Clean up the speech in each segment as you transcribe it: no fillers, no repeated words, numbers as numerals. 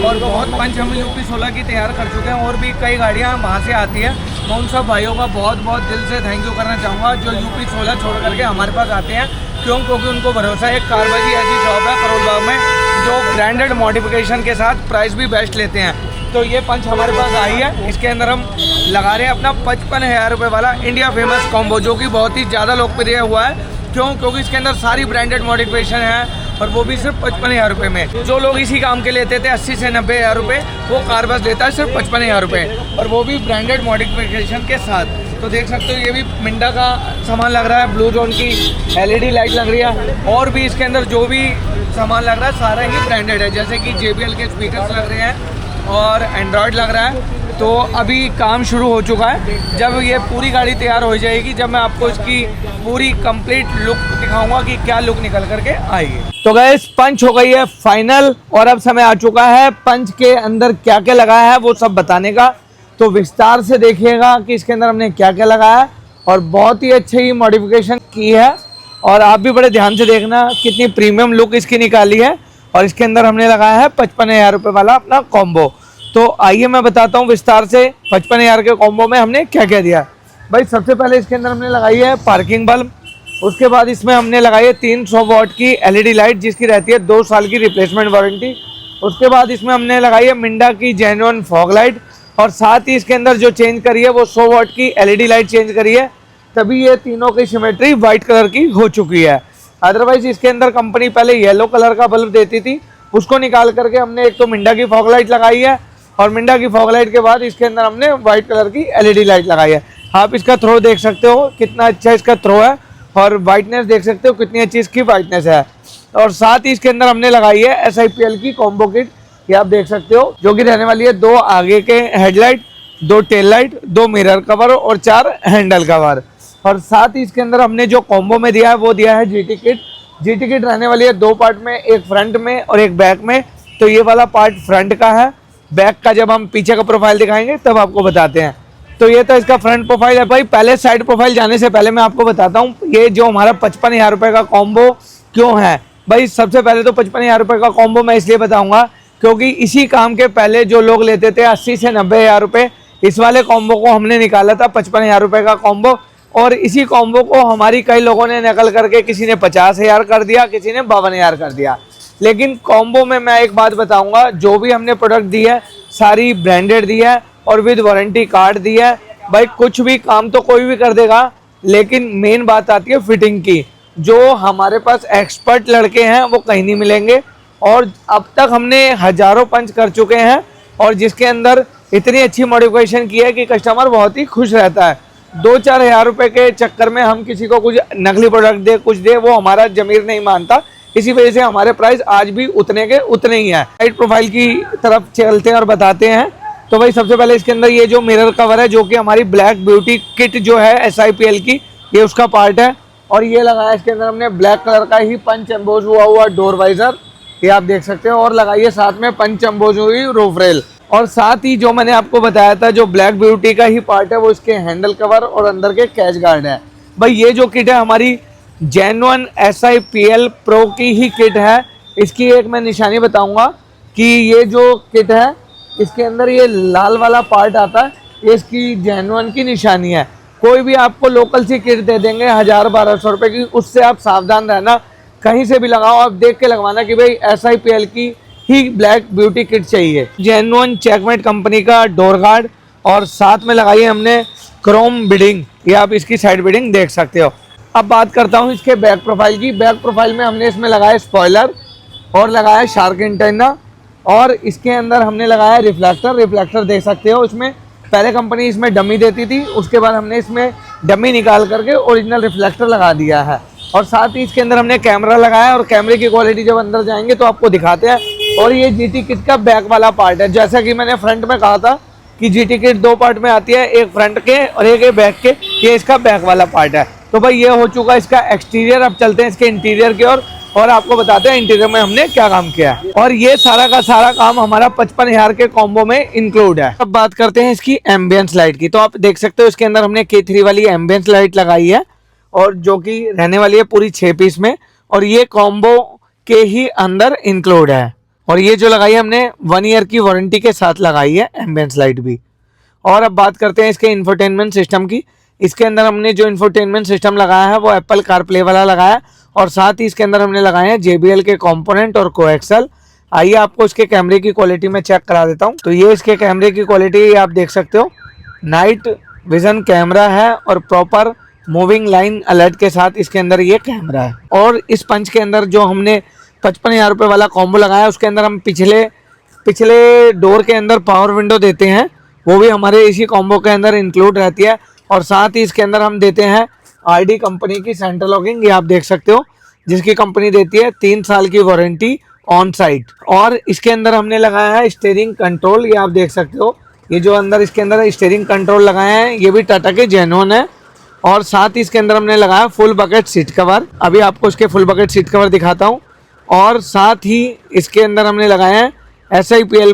और बहुत पंच हम यूपी 16 की तैयार कर चुके हैं और भी कई गाड़ियाँ वहाँ से आती है। मैं उन सब भाइयों का बहुत बहुत दिल से थैंक यू करना चाहूँगा जो यूपी 16 छोड़ करके हमारे पास आते हैं। क्योंकि उनको भरोसा है। एक कारबाजी ऐसी शॉप है करोल बाग में जो ब्रांडेड मॉडिफिकेशन के साथ प्राइस भी बेस्ट लेते हैं। तो ये पंच हमारे पास आई है। इसके अंदर हम लगा रहे हैं अपना 55,000 रुपये वाला इंडिया फेमस कॉम्बो, जो कि बहुत ही ज़्यादा लोकप्रिय हुआ है। क्योंकि इसके अंदर सारी ब्रांडेड मॉडिफिकेशन है और वो भी सिर्फ 55,000 रुपये में। जो लोग इसी काम के लेते थे 80 से 90,000 रुपये, वो कारबाज लेता है सिर्फ 55,000 रुपये, और वो भी ब्रांडेड मॉडिफिकेशन के साथ। तो देख सकते हो ये भी मिंडा का सामान लग रहा है, ब्लू जोन की LED लाइट लग रही है, और भी इसके अंदर जो भी सामान लग रहा है सारा ही ब्रांडेड है। जैसे कि JBL के स्पीकर्स लग रहे हैं और एंड्रॉयड लग रहा है। तो अभी काम शुरू हो चुका है। जब ये पूरी गाड़ी तैयार हो जाएगी, जब मैं आपको इसकी पूरी कंप्लीट लुक दिखाऊंगा कि क्या लुक निकल करके आएगी। तो गाइस पंच हो गई है फाइनल, और अब समय आ चुका है पंच के अंदर क्या क्या लगाया है वो सब बताने का। तो विस्तार से देखिएगा कि इसके अंदर हमने क्या क्या लगाया है, और बहुत ही अच्छी मॉडिफिकेशन की है। और आप भी बड़े ध्यान से देखना कितनी प्रीमियम लुक इसकी निकाली है। और इसके अंदर हमने लगाया है 55,000 रुपये वाला अपना कॉम्बो। तो आइए मैं बताता हूँ विस्तार से 55,000 के कॉम्बो में हमने क्या क्या दिया। भाई सबसे पहले इसके अंदर हमने लगाई है पार्किंग बल्ब। उसके बाद इसमें हमने लगाई है 300 वाट की LED लाइट, जिसकी रहती है 2 साल की रिप्लेसमेंट वारंटी। उसके बाद इसमें हमने लगाई है मिंडा की जेन्युइन फॉग लाइट, और साथ ही इसके अंदर जो चेंज करी है वो 100 वाट की LED लाइट चेंज करी है, तभी ये तीनों की सिमेट्री वाइट कलर की हो चुकी है। अदरवाइज इसके अंदर कंपनी पहले येलो कलर का बल्ब देती थी, उसको निकाल करके हमने एक तो मिंडा की फॉग लाइट लगाई है, और मिंडा की फॉग लाइट के बाद इसके अंदर हमने व्हाइट कलर की LED लाइट लगाई है। आप इसका थ्रो देख सकते हो कितना अच्छा इसका थ्रो है, और वाइटनेस देख सकते हो कितनी अच्छी इसकी वाइटनेस है। और साथ ही इसके अंदर हमने लगाई है SIPL की कॉम्बो किट, ये आप देख सकते हो, जो कि रहने वाली है 2 आगे के headlight, 2 tail light, 2 mirror cover और 4 हैंडल कवर। और साथ ही इसके अंदर हमने जो कॉम्बो में दिया है वो दिया है GT किट। GT किट रहने वाली है 2 पार्ट में, एक फ्रंट में और एक बैक में। तो ये वाला पार्ट फ्रंट का है, बैक का जब हम पीछे का प्रोफाइल दिखाएंगे तब आपको बताते हैं। तो ये तो इसका फ्रंट प्रोफाइल है। भाई पहले साइड प्रोफाइल जाने से पहले मैं आपको बताता हूँ ये जो हमारा 55,000 रुपये का कॉम्बो क्यों है। भाई सबसे पहले तो 55,000 रुपये का कॉम्बो मैं इसलिए बताऊंगा क्योंकि इसी काम के पहले जो लोग लेते थे 80 से 90,000 रुपये, इस वाले कॉम्बो को हमने निकाला था 55,000 रुपये का कॉम्बो। और इसी कॉम्बो को हमारी कई लोगों ने नकल करके किसी ने 50,000 कर दिया, किसी ने 52,000 कर दिया। लेकिन कॉम्बो में मैं एक बात बताऊंगा, जो भी हमने प्रोडक्ट दी है सारी ब्रांडेड दी है और विद वारंटी कार्ड दी है। भाई कुछ भी काम तो कोई भी कर देगा, लेकिन मेन बात आती है फिटिंग की। जो हमारे पास एक्सपर्ट लड़के हैं वो कहीं नहीं मिलेंगे, और अब तक हमने हज़ारों पंच कर चुके हैं, और जिसके अंदर इतनी अच्छी मॉडिफिकेशन की है कि कस्टमर बहुत ही खुश रहता है। 2-4 हज़ार रुपये के चक्कर में हम किसी को कुछ नकली प्रोडक्ट दे कुछ दे, वो हमारा जमीर नहीं मानता। इसी वजह से हमारे प्राइस आज भी उतने के उतने ही हैं। लाइट प्रोफाइल की तरफ चलते हैं और बताते हैं। तो भाई सबसे पहले इसके अंदर ये जो मिरर कवर है, जो कि हमारी ब्लैक ब्यूटी किट जो है SIPL की, ये उसका पार्ट है। और ये लगाया इसके अंदर हमने ब्लैक कलर का ही पंच एम्बोज हुआ डोर वाइजर, ये आप देख सकते हो। और लगाइए साथ में पंच एम्बोज हुई रूफ रेल। और साथ ही जो मैंने आपको बताया था जो ब्लैक ब्यूटी का ही पार्ट है वो इसके हैंडल कवर और अंदर के कैच गार्ड है। भाई ये जो किट है हमारी जेन्युइन SIPL प्रो की ही किट है। इसकी एक मैं निशानी बताऊंगा कि ये जो किट है इसके अंदर ये लाल वाला पार्ट आता है, ये इसकी जेन्युइन की निशानी है। कोई भी आपको लोकल सी किट दे देंगे 1000-1200 रुपये की, उससे आप सावधान रहना। कहीं से भी लगाओ आप देख के लगवाना कि भाई SIPL की ही ब्लैक ब्यूटी किट चाहिए। जेन्युइन चेकमेट कंपनी का डोर गार्ड, और साथ में लगाई है हमने क्रोम बिडिंग, ये आप इसकी साइड बिडिंग देख सकते हो। अब बात करता हूँ इसके बैक प्रोफाइल की। बैक प्रोफाइल में हमने इसमें लगाया स्पॉइलर और लगाया शार्क एंटेना, और इसके अंदर हमने लगाया रिफ्लेक्टर देख सकते हो। इसमें पहले कंपनी इसमें डमी देती थी, उसके बाद हमने इसमें डमी निकाल करके ओरिजिनल रिफ्लेक्टर लगा दिया है। और साथ ही इसके अंदर हमने कैमरा लगाया, और कैमरे की क्वालिटी जब अंदर जाएंगे तो आपको दिखाते हैं। और ये GT किट का बैक वाला पार्ट है। जैसा कि मैंने फ्रंट में कहा था कि GT किट 2 पार्ट में आती है, एक फ्रंट के और एक बैक के, ये इसका बैक वाला पार्ट है। तो भाई ये हो चुका इसका एक्सटीरियर। अब चलते हैं इसके इंटीरियर की ओर और आपको बताते हैं इंटीरियर में हमने क्या काम किया है। और ये सारा का सारा काम हमारा 55,000 के कॉम्बो में इंक्लूड है। अब बात करते हैं इसकी एम्बियंस लाइट की। तो आप देख सकते हो इसके अंदर हमने K3 वाली एम्बियंस लाइट लगाई है, और जो कि रहने वाली है पूरी 6 पीस में, और ये कॉम्बो के ही अंदर इंक्लूड है। और ये जो लगाई है हमने 1 ईयर की वारंटी के साथ लगाई है एम्बियंस लाइट भी। और अब बात करते हैं इसके इंफोटेनमेंट सिस्टम की। इसके अंदर हमने जो इंफोटेनमेंट सिस्टम लगाया है वो एप्पल कारप्ले वाला लगाया है और साथ ही इसके अंदर हमने लगाए हैं JBL के कंपोनेंट और कोएक्सल। आइए आपको इसके कैमरे की क्वालिटी में चेक करा देता हूं। तो ये इसके कैमरे की क्वालिटी आप देख सकते हो, नाइट विजन कैमरा है और प्रॉपर मूविंग लाइन अलर्ट के साथ इसके अंदर ये कैमरा है। और इस पंच के अंदर जो हमने 55,000 रुपये वाला कॉम्बो लगाया है उसके अंदर हम पिछले डोर के अंदर पावर विंडो देते हैं, वो भी हमारे इसी कॉम्बो के अंदर इंक्लूड रहती है। और साथ ही इसके अंदर हम देते हैं RD कंपनी की सेंटर लॉकिंग, ये आप देख सकते हो, जिसकी कंपनी देती है 3 साल की वारंटी ऑन साइट। और इसके अंदर हमने लगाया है स्टीयरिंग कंट्रोल, ये आप देख सकते हो, ये जो अंदर इसके अंदर स्टीयरिंग कंट्रोल लगाए हैं ये भी टाटा के जेन्युइन है। और साथ ही इसके अंदर हमने लगाया फुल बकेट सीट कवर, अभी आपको इसके फुल बकेट सीट कवर दिखाता हूँ। और साथ ही इसके अंदर हमने लगाए हैं SIPL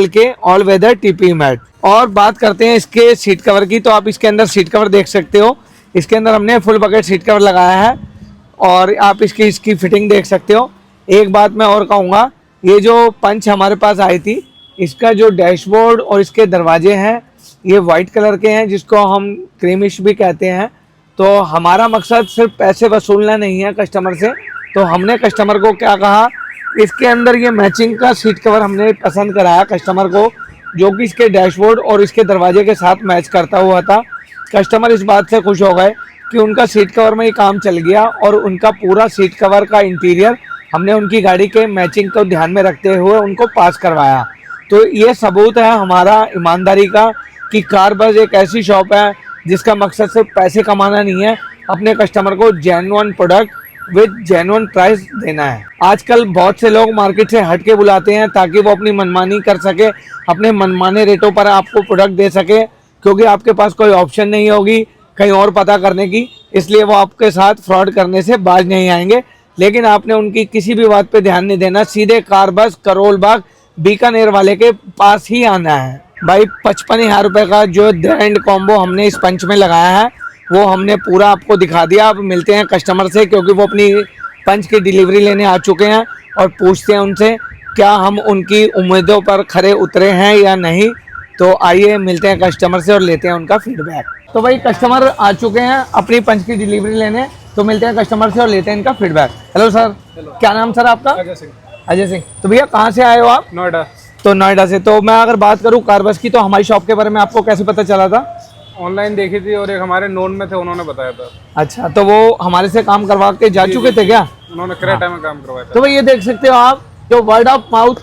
के ऑल वेदर TP मैट। और बात करते हैं इसके सीट कवर की, तो आप इसके अंदर सीट कवर देख सकते हो, इसके अंदर हमने फुल बकेट सीट कवर लगाया है और आप इसकी फिटिंग देख सकते हो। एक बात मैं और कहूँगा, ये जो पंच हमारे पास आई थी इसका जो डैशबोर्ड और इसके दरवाजे हैं ये वाइट कलर के हैं, जिसको हम क्रीमिश भी कहते हैं। तो हमारा मकसद सिर्फ पैसे वसूलना नहीं है कस्टमर से, तो हमने कस्टमर को क्या कहा, इसके अंदर ये मैचिंग का सीट कवर हमने पसंद कराया कस्टमर को, जो कि इसके डैशबोर्ड और इसके दरवाजे के साथ मैच करता हुआ था। कस्टमर इस बात से खुश हो गए कि उनका सीट कवर में ही काम चल गया और उनका पूरा सीट कवर का इंटीरियर हमने उनकी गाड़ी के मैचिंग को ध्यान में रखते हुए उनको पास करवाया। तो ये सबूत है हमारा ईमानदारी का कि कार बज़ एक ऐसी शॉप है जिसका मकसद सिर्फ पैसे कमाना नहीं है, अपने कस्टमर को genuine product with genuine price देना है। आजकल बहुत से लोग मार्केट से हट के बुलाते हैं ताकि वो अपनी मनमानी कर सके, अपने मनमाने रेटों पर आपको प्रोडक्ट दे सके, क्योंकि आपके पास कोई ऑप्शन नहीं होगी कहीं और पता करने की, इसलिए वो आपके साथ फ्रॉड करने से बाज नहीं आएंगे। लेकिन आपने उनकी किसी भी बात पे ध्यान नहीं देना, सीधे कार बज़ करोल बाग बीकानेर वाले के पास ही आना है। भाई 55,000 रुपये का जो एंड कॉम्बो हमने इस पंच में लगाया है वो हमने पूरा आपको दिखा दिया। अब मिलते हैं कस्टमर से, क्योंकि वो अपनी पंच की डिलीवरी लेने आ चुके हैं और पूछते हैं उनसे क्या हम उनकी उम्मीदों पर खरे उतरे हैं या नहीं। तो आइए मिलते हैं कस्टमर से और लेते हैं उनका फीडबैक। तो भाई कस्टमर आ चुके हैं अपनी पंच की डिलीवरी लेने, तो मिलते हैं कस्टमर से और लेते हैं इनका फीडबैक। हेलो सर, क्या नाम सर आपका? अजय सिंह। तो भैया कहाँ से आए हो आप? नोएडा। तो नोएडा से। तो मैं अगर बात करूँ कार बज़ की, तो हमारी शॉप के बारे में आपको कैसे पता चला था? ऑनलाइन देखी थी और एक हमारे नोन में थे, उन्होंने बताया था। अच्छा, तो वो हमारे से काम करवा के जा चुके थे क्या? उन्होंने क्रेटा में काम करवाया था। तो भाई ये देख सकते हो आप, जो वर्ड ऑफ माउथ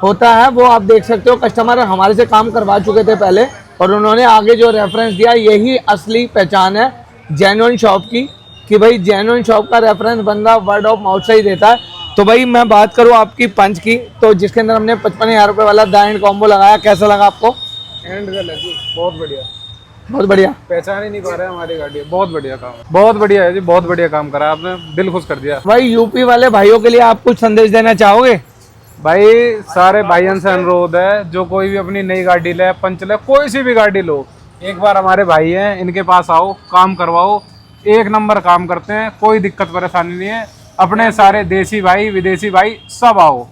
होता है वो आप देख सकते हो, कस्टमर हमारे से काम करवा चुके थे पहले और उन्होंने आगे जो रेफरेंस दिया, यही असली पहचान है जेन्युइन शॉप की, कि भाई जेन्युइन शॉप का रेफरेंस बंदा वर्ड ऑफ माउथ से ही देता है। तो भाई मैं बात करूँ आपकी पंच की, तो जिसके अंदर हमने 55,000 रुपये वाला द एंड कॉम्बो लगाया, कैसा लगा आपको? एंड बहुत बढ़िया, बहुत बढ़िया। पहचान ही नहीं पा रहे हमारी गाड़ी, बहुत बढ़िया काम, बहुत बढ़िया है जी, बहुत बढ़िया काम करा आपने, दिल खुश कर दिया। भाई यूपी वाले भाइयों के लिए आप कुछ संदेश देना चाहोगे? भाई सारे भाइयों से अनुरोध है, जो कोई भी अपनी नई गाड़ी ले, पंच ले, कोई सी भी गाड़ी लो, एक बार हमारे भाई हैं, इनके पास आओ, काम करवाओ, एक नंबर काम करते हैं, कोई दिक्कत परेशानी नहीं है। अपने सारे देसी भाई विदेशी भाई सब आओ,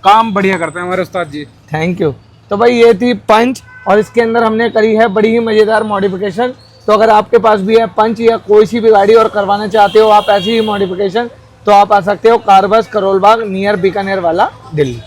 काम बढ़िया करते हैं हमारे उस्ताद जी। Thank you. तो भाई ये थी पंच और इसके अंदर हमने करी है बड़ी ही मज़ेदार मॉडिफिकेशन। तो अगर आपके पास भी है पंच या कोई सी भी गाड़ी और करवाना चाहते हो आप ऐसी ही मॉडिफिकेशन, तो आप आ सकते हो car buzz Karol Bagh near Bikaner वाला, दिल्ली।